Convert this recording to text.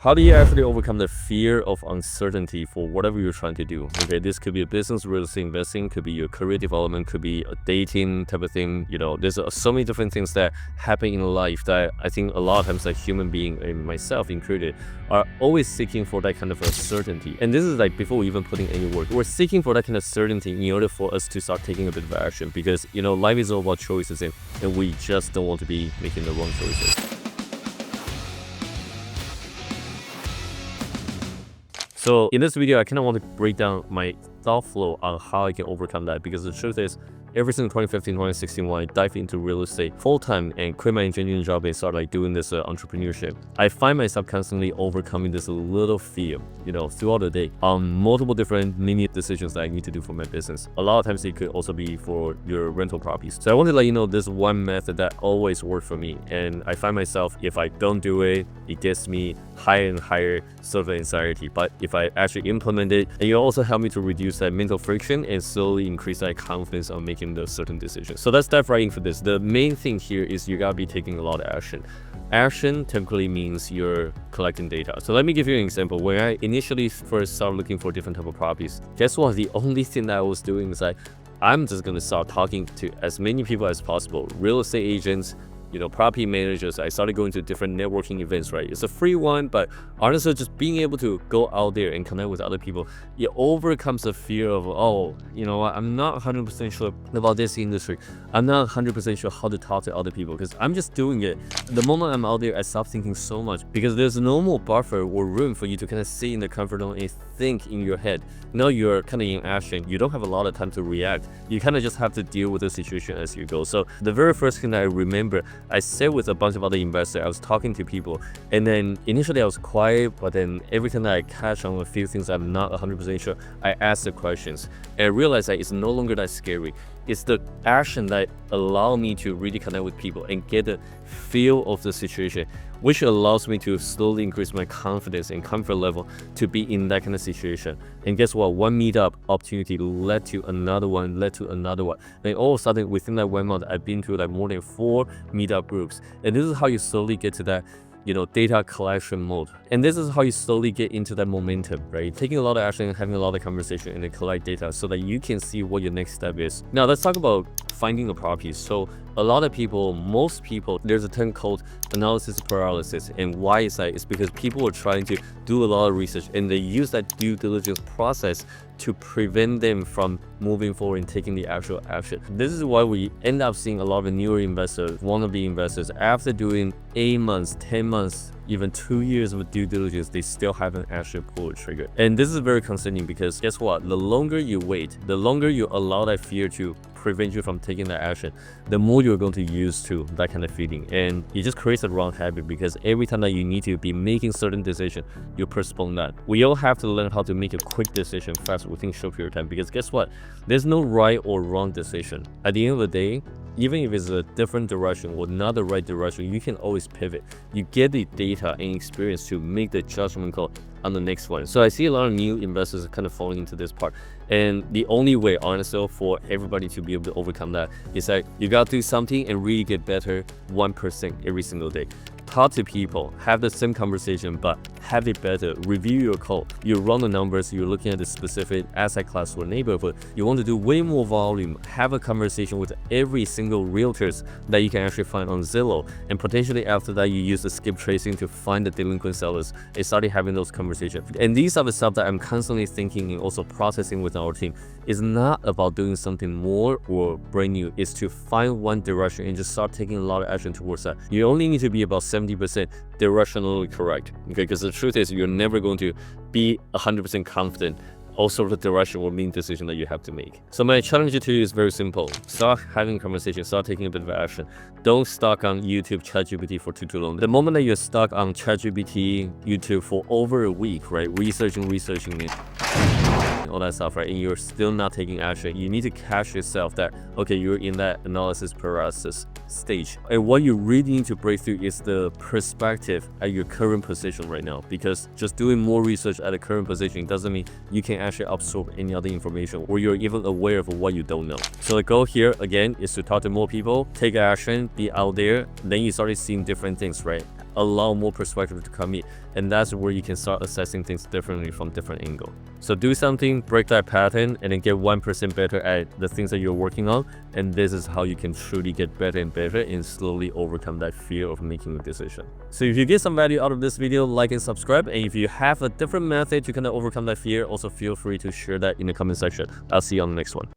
How do you actually overcome the fear of uncertainty for whatever you're trying to do? Okay, this could be a business, real estate investing, could be your career development, could be a dating type of thing. There's so many different things that happen in life that I think a lot of times, like human being and myself included, are always seeking for that kind of a certainty. And this is like before even putting any work, we're seeking for that kind of certainty in order for us to start taking a bit of action because life is all about choices and we just don't want to be making the wrong choices. So in this video, I kind of want to break down my thought flow on how I can overcome that, because the truth is, ever since 2015, 2016, when I dived into real estate full-time and quit my engineering job and started doing this entrepreneurship, I find myself constantly overcoming this little fear, throughout the day on multiple different mini decisions that I need to do for my business. A lot of times it could also be for your rental properties. So I want to let you know this one method that always worked for me. And I find myself, if I don't do it, it gets me higher and higher sort of anxiety. But if I actually implement it, and it also help me to reduce that mental friction and slowly increase that confidence on making those certain decisions. So let's dive right into this. The main thing here is you gotta be taking a lot of action. Action typically means you're collecting data. So let me give you an example. When I initially first started looking for different type of properties, guess what? The only thing that I was doing is I'm just gonna start talking to as many people as possible, real estate agents, property managers. I started going to different networking events, right? It's a free one, but honestly, just being able to go out there and connect with other people, it overcomes the fear of, I'm not 100% sure about this industry. I'm not 100% sure how to talk to other people because I'm just doing it. The moment I'm out there, I stop thinking so much because there's no more buffer or room for you to kind of sit in the comfort zone and think in your head. Now you're kind of in action. You don't have a lot of time to react. You kind of just have to deal with the situation as you go. So the very first thing that I remember, I sat with a bunch of other investors. I was talking to people, and then initially I was quiet, but then every time that I catch on a few things I'm not 100% sure, I ask the questions, and I realized that it's no longer that scary. It's the action that allow me to really connect with people and get a feel of the situation, which allows me to slowly increase my confidence and comfort level to be in that kind of situation. And guess what? One meetup opportunity led to another one, And all of a sudden, within that 1 month, I've been to more than 4 meetup groups. And this is how you slowly get to that data collection mode. And this is how you slowly get into that momentum, right? Taking a lot of action, having a lot of conversation, and then collect data so that you can see what your next step is. Now, let's talk about finding a property. So a lot of people, most people, there's a term called analysis paralysis. And why is that? It's because people are trying to do a lot of research and they use that due diligence process to prevent them from moving forward and taking the actual action. This is why we end up seeing a lot of newer investors, wannabe investors, after doing 8 months, 10 months, even 2 years of due diligence, they still haven't actually pulled a trigger. And this is very concerning because guess what? The longer you wait, the longer you allow that fear to prevent you from taking that action, the more you're going to use to that kind of feeling. And it just creates a wrong habit because every time that you need to be making certain decision, you postpone that. We all have to learn how to make a quick decision fast within a short period of time, because guess what? There's no right or wrong decision. At the end of the day, even if it's a different direction or not the right direction, you can always pivot. You get the data and experience to make the judgment call on the next one. So I see a lot of new investors kind of falling into this part. And the only way, honestly, for everybody to be able to overcome that is that you got to do something and really get better 1% every single day. Talk to people, have the same conversation, but have it better. Review your code. You run the numbers, you're looking at the specific asset class or neighborhood. You want to do way more volume. Have a conversation with every single realtors that you can actually find on Zillow. And potentially after that, you use the skip tracing to find the delinquent sellers and started having those conversations. And these are the stuff that I'm constantly thinking and also processing with our team. It's not about doing something more or brand new. It's to find one direction and just start taking a lot of action towards that. You only need to be about 70% directionally correct, okay? Because the truth is, you're never going to be 100% confident also the direction or main decision that you have to make. So my challenge to you is very simple. Start having a conversation, start taking a bit of action. Don't stuck on YouTube, ChatGPT for too long. The moment that you're stuck on ChatGPT, YouTube for over a week, right? Researching it, all that stuff, right? And you're still not taking action, you need to catch yourself that, okay, you're in that analysis paralysis stage. And what you really need to break through is the perspective at your current position right now, because just doing more research at the current position doesn't mean you can actually absorb any other information or you're even aware of what you don't know. So the goal here again is to talk to more people, take action, be out there. Then you started seeing different things, right? a lot more perspective to come in, and that's where you can start assessing things differently from different angle. So do something, break that pattern, and then get 1% better at the things that you're working on, and this is how you can truly get better and better and slowly overcome that fear of making a decision. So if you get some value out of this video, like and subscribe, and if you have a different method to kind of overcome that fear, also feel free to share that in the comment section. I'll see you on the next one.